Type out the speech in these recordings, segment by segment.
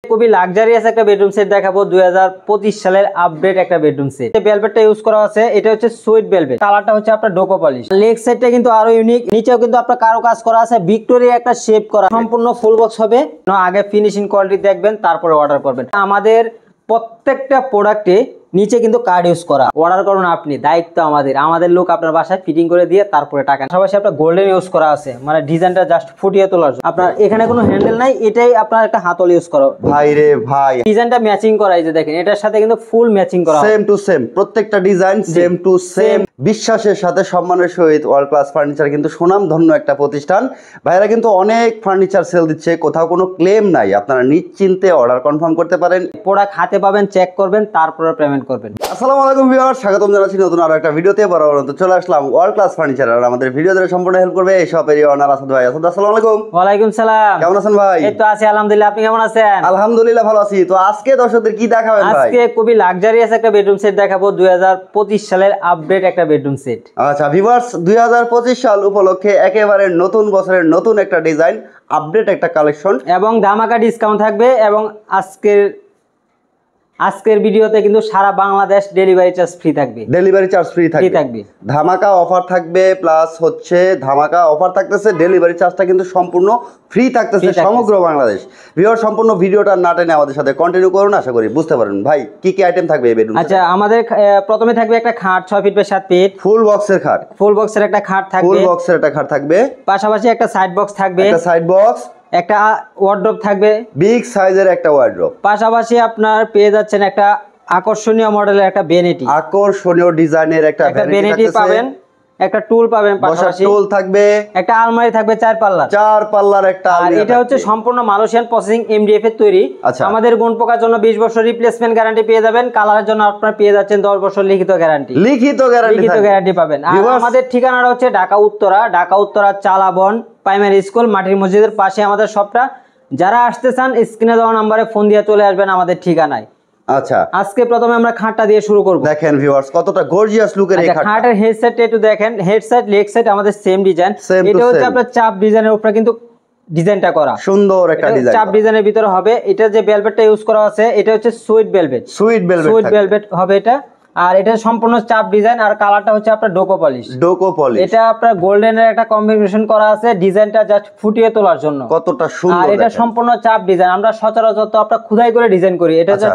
খুবই লাক্সারিয়াস একটা bedroom set দেখাবো 2025 সালের আপডেট একটা বেডরুম সেট। ভেলভেটটা ইউজ করা আছে, এটা হচ্ছে সুইট ভেলভেট, কালারটা হচ্ছে আপনার ডোকো পলিশ। লেগ সাইডটা কিন্তু আরো ইউনিক, নিচেও কিন্তু আপনার কারো কাজ করা আছে, ভিক্টোরিয়া একটা শেপ করা, সম্পূর্ণ ফুল বক্স হবে। আগে ফিনিশিং কোয়ালিটি দেখবেন, তারপরে অর্ডার করবেন। আমাদের প্রত্যেকটা প্রোডাক্টে নিচে কিন্তু কার্ড ইউজ করা। অর্ডার করুন আপনি, দায়িত্ব আমাদের লোক আপনার বাসায় ফিটিং করে দিয়ে তারপরে টাকা। পাশাপাশি আপনার গোল্ডেন ইউজ করা আছে, মানে ডিজাইনটা জাস্ট ফুটিয়ে তোলার জন্য। আপনার এখানে কোনো হ্যান্ডেল নাই, এটাই আপনার একটা হাতল ইউজ করা। ভাই রে ভাই, ডিজাইনটা ম্যাচিং করা, এই যে দেখেন এটার সাথে কিন্তু ফুল ম্যাচিং করা, সেম টু সেম, প্রত্যেকটা ডিজাইন সেম টু সেম। বিশ্বাসের সাথে সম্মানের সহিত ওয়ার্ল্ড ক্লাস ফার্নিচার কিন্তু সুনামধন্য একটা প্রতিষ্ঠান। ভাইরা কিন্তু অনেক ফার্নিচার সেল দিচ্ছে, কোথাও কোনো ক্লেম নাই। আপনারা নিশ্চিন্তে অর্ডার কনফার্ম করতে পারেন। প্রোডাক্ট হাতে পাবেন, চেক করবেন, তারপরে পেমেন্ট করবেন। আসসালামু আলাইকুম ভিউয়ার, স্বাগতম জানাচ্ছি নতুন আরো একটা ভিডিওতে। বরাবর চলে আসলাম ওয়ার্ল্ড ক্লাস ফার্নিচার, আর আমাদের ভিডিও ধরে সম্পূর্ণ হেল্প করবে এই শপেরই ওনার আসাদ ভাই। আসাদ, আসসালামু আলাইকুম। ওয়ালাইকুম সালাম। কেমন আছেন ভাই? এই তো আছি আলহামদুলিল্লাহ, আপনি কেমন আছেন? আলহামদুলিল্লাহ ভালো আছি। তো আজকে দর্শকদের কি দেখাবেন ভাই? আজকে খুবই লাক্সারিয়াস একটা বেডরুম সেট দেখাবো 2025 সালের আপডেট একটা বেডরুম সেট। আচ্ছা ভিউয়ার্স, 2025 সাল উপলক্ষে একেবারে নতুন বছরের নতুন একটা ডিজাইন, আপডেট একটা কালেকশন এবং ধামাকা ডিসকাউন্ট থাকবে। এবং আজকের ভিডিওতে কিন্তু সারা বাংলাদেশ ডেলিভারি চার্জ ফ্রি থাকবে। ডেলিভারি চার্জ ফ্রি থাকবে, ধামাকা অফার থাকবে, প্লাস হচ্ছে ধামাকা অফার থাকতেছে, ডেলিভারি চার্জটা কিন্তু সম্পূর্ণ ফ্রি থাকতেছে সমগ্র বাংলাদেশ। ভিউয়ার, সম্পূর্ণ ভিডিওটা না টেনে আমাদের সাথে কন্টিনিউ করুন, আশা করি বুঝতে পারেন। ভাই কি কি আইটেম থাকবে এই বেডরুম? আচ্ছা, আমাদের প্রথমে থাকবে একটা খাট 6 ফিট বাই 7 ফিট, ফুল বক্সের খাট। ফুল বক্সের একটা খাট থাকবে, ফুল বক্সের একটা খাট থাকবে, পাশাপাশি একটা সাইড বক্স থাকবে, একটা সাইড বক্স, একটা ওয়ার্ডরোব থাকবে, বিগ সাইজের একটা ওয়ার্ডরোব। পাশাপাশি আপনার পেয়ে যাচ্ছেন একটা আকর্ষণীয় মডেলের একটা ভ্যানিটি, আকর্ষণীয় ডিজাইনের একটা ভ্যানিটি পাবেন, একটা টুল পাবেন, পাশাপাশি টুল থাকবে, একটা আলমারি থাকবে 4 পাল্লার একটা। আর এটা হচ্ছে সম্পূর্ণ মালয়েশিয়ান প্রসেসিং এমডিএফ এর তৈরি। আমাদের গুণ পোকার জন্য 20 বছর রিপ্লেসমেন্ট গ্যারান্টি পেয়ে যাবেন। কালারের জন্য আপনারা পেয়ে যাচ্ছেন 10 বছর লিখিত গ্যারান্টি পাবেন। আর আমাদের ঠিকানাটা হচ্ছে ঢাকা উত্তরা চালাবন প্রাইমারি স্কুল, মাটির মসজিদের পাশে আমাদের শপটা। যারা আসতে চান স্ক্রিনে দেওয়া নম্বরে ফোন দিয়ে চলে আসবেন আমাদের ঠিকানায়। আচ্ছা, আজকে প্রথমে আমরা খাটটা দিয়ে শুরু করব। দেখেন ভিউয়ার্স, কতটা গর্জিয়াস লুকের এই খাটটা। খাটের হেডসেটটা একটু দেখেন, হেডসেট লেগ সাইড আমাদের সেম ডিজাইন। এটা হচ্ছে আপনার চাপ ডিজাইনের উপরে কিন্তু ডিজাইনটা করা, সুন্দর একটা ডিজাইন, চাপ ডিজাইনের ভিতরে হবে। এটা যে ভেলভেটটা ইউজ করা আছে, এটা হচ্ছে সুইট ভেলভেট হবে এটা। আর এটা সম্পূর্ণ চাপ ডিজাইন, আর কালারটা হচ্ছে আপনার ডোকো পলিশ। এটা আপনার গোল্ডেনের একটা কম্বিনেশন করা আছে, ডিজাইনটা জাস্ট ফুটিয়ে তোলার জন্য। কতটা সুন্দর। আর এটা সম্পূর্ণ চাপ ডিজাইন, আমরা সচরাচর তো আপনার খোদাই করে ডিজাইন করি, এটা যে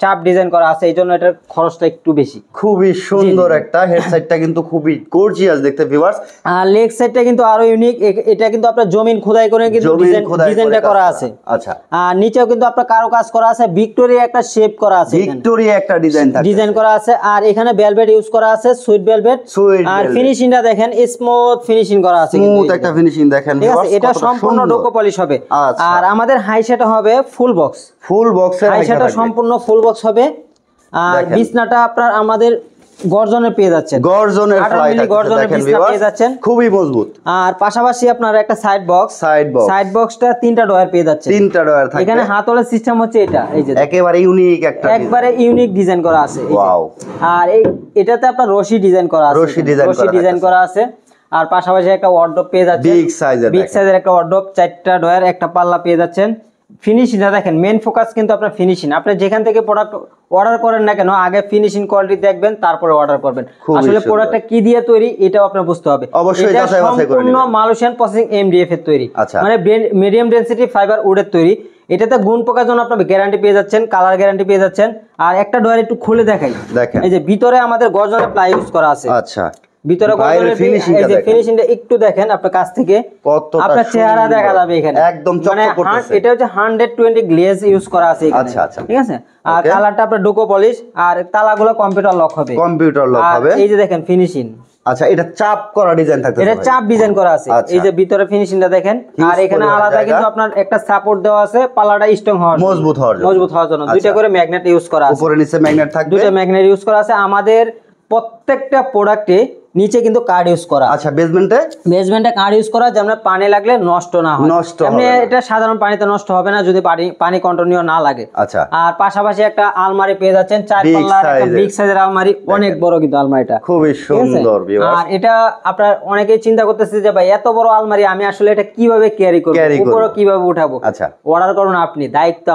চাপ ডিজাইন করা আছে, এইজন্য এটার খরচটা একটু বেশি। খুবই সুন্দর একটা হেডসাইডটা কিন্তু খুবই গর্জিয়াস দেখতে ভিউয়ার্স। আর লেগ সাইডটা কিন্তু আরো ইউনিক, এটা কিন্তু আপনার জমিন খোদাই করে কিন্তু ডিজাইনটা করা আছে। আচ্ছা, আর নিচেও কিন্তু আপনার কারো কাজ করা আছে, ভিক্টোরিয়া একটা শেপ করা আছে, ভিক্টোরিয়া একটা ডিজাইন করা আছে। আর এখানে ভেলভেট ইউজ করা আছে, সুইট ভেলভেট। আর ফিনিশিংটা দেখেন, স্মুথ ফিনিশিং করা আছে, স্মুথ একটা ফিনিশিং দেখেন ভিউয়ার্স। এটা সম্পূর্ণ ডোকো পলিশ হবে। আর আমাদের হাই সেটা হবে ফুল বক্সের হাই সেটা সম্পূর্ণ ফুল বক্স হবে। আর বিছনাটা আপনার আমাদের গর্জনের পেয়ে যাচ্ছেন, গর্জনের বিছনা পেয়ে যাচ্ছেন, খুবই মজবুত। আর পাশাপাশি আপনার একটা সাইড বক্সটা 3টা ডয়ার পেয়ে যাচ্ছে, 3টা ডয়ার থাকবে। এখানে হাতলের সিস্টেম হচ্ছে এটা, এই যে একেবারে ইউনিক ডিজাইন করা আছে। ওয়াও। আর এটাতে আপনার রশি ডিজাইন করা আছে। আর পাশাপাশি একটা ওয়ার্ডরোব পেয়ে যাচ্ছেন, বিগ সাইজের একটা ওয়ার্ডরোব, 4টা ডয়ার, একটা পাল্লা পেয়ে যাচ্ছেন। ফিনিশিংটা দেখেন, মেন ফোকাস কিন্তু আপনার ফিনিশিং। আপনি যেখান থেকে প্রোডাক্ট অর্ডার করেন না কেন, আগে ফিনিশিং কোয়ালিটি দেখবেন, তারপরে অর্ডার করবেন। আসলে প্রোডাক্টটা কি দিয়ে তৈরি এটাও আপনার বুঝতে হবে। এটা সম্পূর্ণ মালয়েশিয়ান প্রসেসিং এমডিএফ এর তৈরি, মানে মিডিয়াম ডেনসিটি ফাইবার উডের তৈরি। এটাতে গুণ পোকার জন্য আপনি গ্যারান্টি পেয়ে যাচ্ছেন, কালার গ্যারান্টি পেয়ে যাচ্ছেন। আর একটা ডয়ার একটু খুলে দেখাই, এই যে ভিতরে আমাদের গর্জনের প্লাই ইউজ করা আছে। আচ্ছা, ভিতরে ফিনিশিংটা একটু দেখেন আপনার কাছ থেকে, আপনার চেহারা দেখা যাবে এখানে একদম চকচক করতেছে। এটা হচ্ছে 120 গ্লেজ ইউজ করা আছে এখানে। আচ্ছা, ঠিক আছে। আর কালারটা আপনার ডোকো পলিশ, আর তালাগুলো কম্পিউটার লক হবে। এই যে দেখেন ফিনিশিং। আচ্ছা, এটা চাপ করা ডিজাইন থাকছে, এটা চাপ ডিজাইন করা আছে। এই যে ভিতরে ফিনিশিংটা দেখেন। আর এখানে আলাদা কিন্তু আপনার একটা সাপোর্ট দেওয়া আছে, পাল্লাটা স্ট্রং হওয়ার মজবুত হওয়ার জন্য। দুইটা করে ম্যাগনেট ইউজ করা আছে, উপরে নিচে ম্যাগনেট থাকবে, দুইটা ম্যাগনেট ইউজ করা আছে। আমাদের প্রত্যেকটা প্রোডাক্টে নিচে কিন্তু কার্ড ইউজ করা। আচ্ছা, বেসমেন্টে কার্ড ইউজ করা, যেমন পানি লাগলে নষ্ট না হয়। এমনি এটা সাধারণ পানিতে নষ্ট হবে না যদি পানি কন্টিনিউ না লাগে। আচ্ছা, আর পাশাপাশি একটা আলমারি পেয়ে যাচ্ছেন, 4 পাল্লার একটা বিগ সাইজের আলমারি, অনেক বড় কিন্তু আলমারিটা, খুবই সুন্দর ভিউয়ার্স। আর এটা আপনার অনেকেই চিন্তা করতেছে যে ভাই এত বড় আলমারি আমি আসলে এটা কিভাবে ক্যারি করব, উপরে কিভাবে উঠাবো। আচ্ছা, অর্ডার করুন আপনি, দায়িত্ব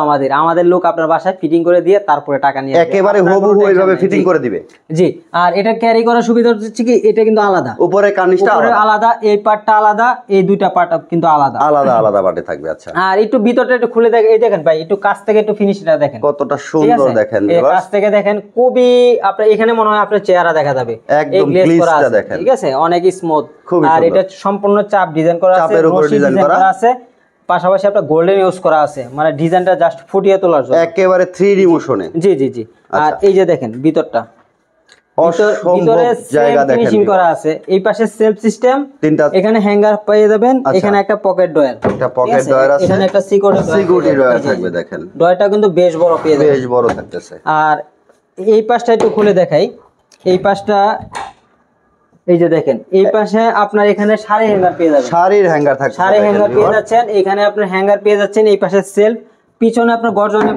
আমাদের লোক আপনার বাসায় ফিটিং করে দিয়ে তারপরে টাকা নিয়ে একেবারে হুবহু এইভাবে ফিটিং করে দিবে। জি, আর এটা ক্যারি করার সুবিধা হচ্ছে কি এটা কিন্তু আলাদা, উপরে কার্নিশটা আলাদা, এই পার্টটা আলাদা, এই দুইটা পার্ট কিন্তু আলাদা আলাদা পার্টে থাকবে। আচ্ছা, আর একটু ভিতরটা একটু খুলে দেখেন, এই দেখেন ভাই একটু কাছ থেকে একটু ফিনিশিংটা দেখেন কতটা সুন্দর, দেখেন এই কাছ থেকে দেখেন, খুবই আপনার এখানে মনে হয় আপনার চেহারা দেখা যাবে, একদম গ্লেজটা দেখেন, ঠিক আছে, অনেক স্মুথ। আর এটা সম্পূর্ণ চাপ ডিজাইন করা আছে, চাপের উপর ডিজাইন করা আছে, পাশাপাশি আপনার গোল্ডেন ইউজ করা আছে, মানে ডিজাইনটা জাস্ট ফুটিয়ে তোলার জন্য, একেবারে 3D মোশনে। জি। আর এই যে দেখেন ভিতরটা, ভিতরে জায়গা দেখেন ফিনিশিং করা আছে, এই পাশে সেলফ সিস্টেম, এখানে হ্যাঙ্গার পেয়ে যাবেন, এখানে একটা পকেট ডয়ার, আছে, এখানে একটা সিকিউরিটি ডয়ার থাকবে। দেখেন ডয়ারটা কিন্তু বেশ বড় পেয়ে যাবেন, বেশ বড় থাকতেছে। আর এই পাশটা একটু খুলে দেখাই, এই পাশটা এই যে দেখেন, এই পাশে আপনার এখানে শাড়ি হ্যাঙ্গার পেয়ে যাবেন, শাড়ির হ্যাঙ্গার থাকছে, শাড়ি হ্যাঙ্গার পেয়ে যাচ্ছেন, এখানে আপনার হ্যাঙ্গার পেয়ে যাচ্ছেন, এই পাশে সেলফ, পিছনে আপনার গর্জনের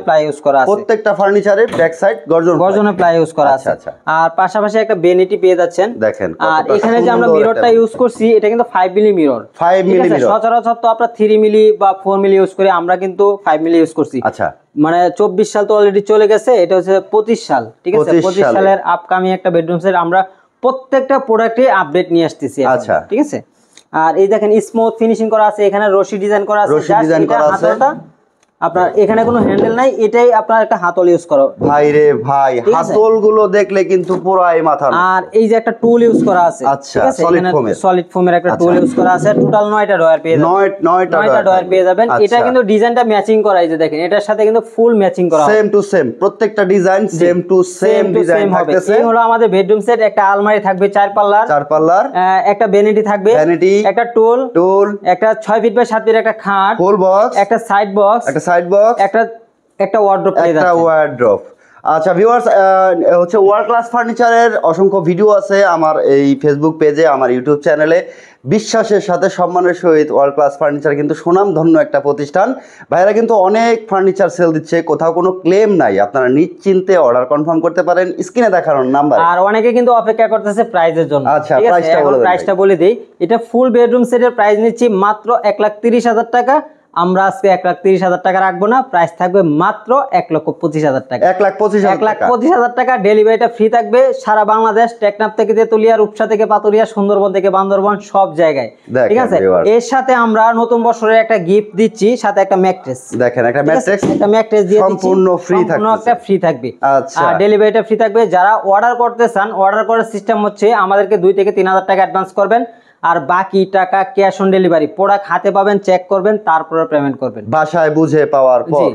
প্লাই ইউজ করা আছে, প্রত্যেকটা ফার্নিচারের ব্যাক সাইড গর্জনের প্লাই ইউজ করা আছে। আর পাশাপাশি একটা বেনিটি পেয়ে যাচ্ছেন, দেখেন। আর এখানে যে আমরা মিররটা ইউজ করছি এটা কিন্তু 5 মিলি মিরর, 5 মিলি মিরর। সচরাচর তো আপনারা 3 মিলি বা 4 মিলি ইউজ করি, আমরা কিন্তু 5 মিলি ইউজ করছি। আচ্ছা, মানে 24 সাল তো অলরেডি চলে গেছে, এটা হচ্ছে 25 সাল, ঠিক আছে, 25 সালের আপকামিং একটা বেডরুম সেট আমরা প্রত্যেকটা প্রোডাক্টে আপডেট নিয়ে আসতেছি। আচ্ছা, ঠিক আছে। আর এই দেখেন স্মুথ ফিনিশিং করা আছে, এখানে রশি ডিজাইন করা আছে, হাতলটা আপনার এখানে কোনো হ্যান্ডেল নাই, এটাই আপনার একটা হাতল ইউজ করো। ভাই রে ভাই, হাতল গুলো দেখলে কিন্তু পুরাই মাথা। আর এই যে একটা টুল ইউজ করা আছে, আচ্ছা, সলিড ফোমের একটা টুল ইউজ করা আছে, টোটাল 9টা ডয়ার পেয়ে যাবেন, 9টা ডয়ার পেয়ে যাবেন। এটা কিন্তু ডিজাইনটা ম্যাচিং করা, এই যে দেখেন এটার সাথে কিন্তু ফুল ম্যাচিং করা, সেম টু সেম, প্রত্যেকটা design same to same design থাকতেছে। এই হলো আমাদের বেডরুম সেট, একটা আলমারি থাকবে 4 পাল্লার, একটা ভ্যানিটি থাকবে, একটা টুল, একটা 6 ফিট বাই 7 ফিট একটা খাট, ফুল বক্স, একটা সাইড বক্স, একটা ওয়ার্ড্রপ পেয়ে যাচ্ছে। আচ্ছা ভিউয়ার্স, হচ্ছে ওয়ার্ল্ড ক্লাস ফার্নিচারের অসংখ্য ভিডিও আছে আমার এই ফেসবুক পেজে, আমার ইউটিউব চ্যানেলে। বিশ্বাসের সাথে সম্মানের সহিত ওয়ার্ল্ড ক্লাস ফার্নিচার কিন্তু সুনামধন্য একটা প্রতিষ্ঠান। ভাইরা কিন্তু অনেক ফার্নিচার সেল দিচ্ছে, কোথাও কোনো ক্লেম নাই, আপনারা নিশ্চিন্তে অর্ডার কনফার্ম করতে পারেন স্ক্রিনে দেখানোর নাম্বার। আর অনেকে কিন্তু অপেক্ষা করতেছে প্রাইজের জন্য। আচ্ছা, প্রাইসটা বলে দেই, এটা ফুল বেডরুম সেটের প্রাইস নিচ্ছি মাত্র 1,30,000 টাকা। আমরা আজকে 1,30,000 টাকা রাখবো না, প্রাইস থাকবে মাত্র 1,25,000 টাকা। 1,25,000 টাকা। ডেলিভারিটা ফ্রি থাকবে সারা বাংলাদেশ, টেকনাফ থেকে তেতুলিয়া, রূপসা থেকে পাতুরিয়া, সুন্দরবন থেকে বান্দরবন, সব জায়গায়, ঠিক আছে। এর সাথে আমরা নতুন বছরের একটা গিফট দিচ্ছি, সাথে একটা ম্যাট্রেস, দেখেন একটা ম্যাট্রেস দিয়ে সম্পূর্ণ ফ্রি থাকবে, একটা ফ্রি থাকবে। আচ্ছা, আর ডেলিভারিটা ফ্রি থাকবে। যারা অর্ডার করতে চান, অর্ডার করার সিস্টেম হচ্ছে আমাদেরকে 2 থেকে 3,000 টাকা অ্যাডভান্স করবেন, আর বাকি টাকা ক্যাশ অন ডেলিভারি, প্রোডাক্ট হাতে পাবেন, চেক করবেন, তারপরে পেমেন্ট করবেন বাসায় বুঝে পাওয়ার পর।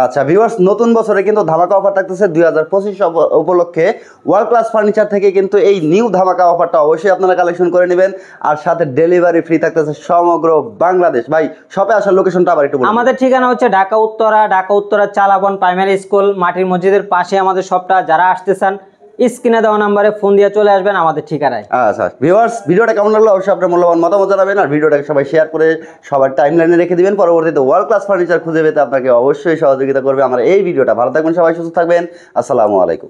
আচ্ছা ভিউয়ার্স, নতুন বছরে কিন্তু ধামাকা অফার থাকতেছে 2025 উপলক্ষে ওয়ার্ল্ড ক্লাস ফার্নিচার থেকে কিন্তু এই নিউ ধামাকা অফারটা অবশ্যই আপনারা কালেকশন করে নেবেন, আর সাথে ডেলিভারি ফ্রি থাকতেছে সমগ্র বাংলাদেশ। ভাই শপে আসার লোকেশনটা আবার একটু বলুন। আমাদের ঠিকানা হচ্ছে ঢাকা উত্তরা চালাবন প্রাইমারি স্কুল, মাটির মসজিদের পাশে আমাদের শপটা। যারা আসতে চান স্ক্রিনে দেওয়া নাম্বারে ফোন দিয়ে চলে আসবেন আমাদের ঠিকানায়। আচ্ছা ভিউয়ার্স, ভিডিওটা কেমন লাগলো অবশ্যই আপনার মূল্যবান মতামত জানাবেন, আর ভিডিওটাকে সবাই শেয়ার করে সবার টাইমলাইনে রেখে দিবেন। পরবর্তীতে ওয়ার্ল্ড ক্লাস ফার্নিচার খুঁজে পেতে আপনাকে অবশ্যই সহযোগিতা করবে আমার এই ভিডিওটা। ভালো থাকবেন সবাই, সুস্থ থাকবেন, আসসালামু আলাইকুম।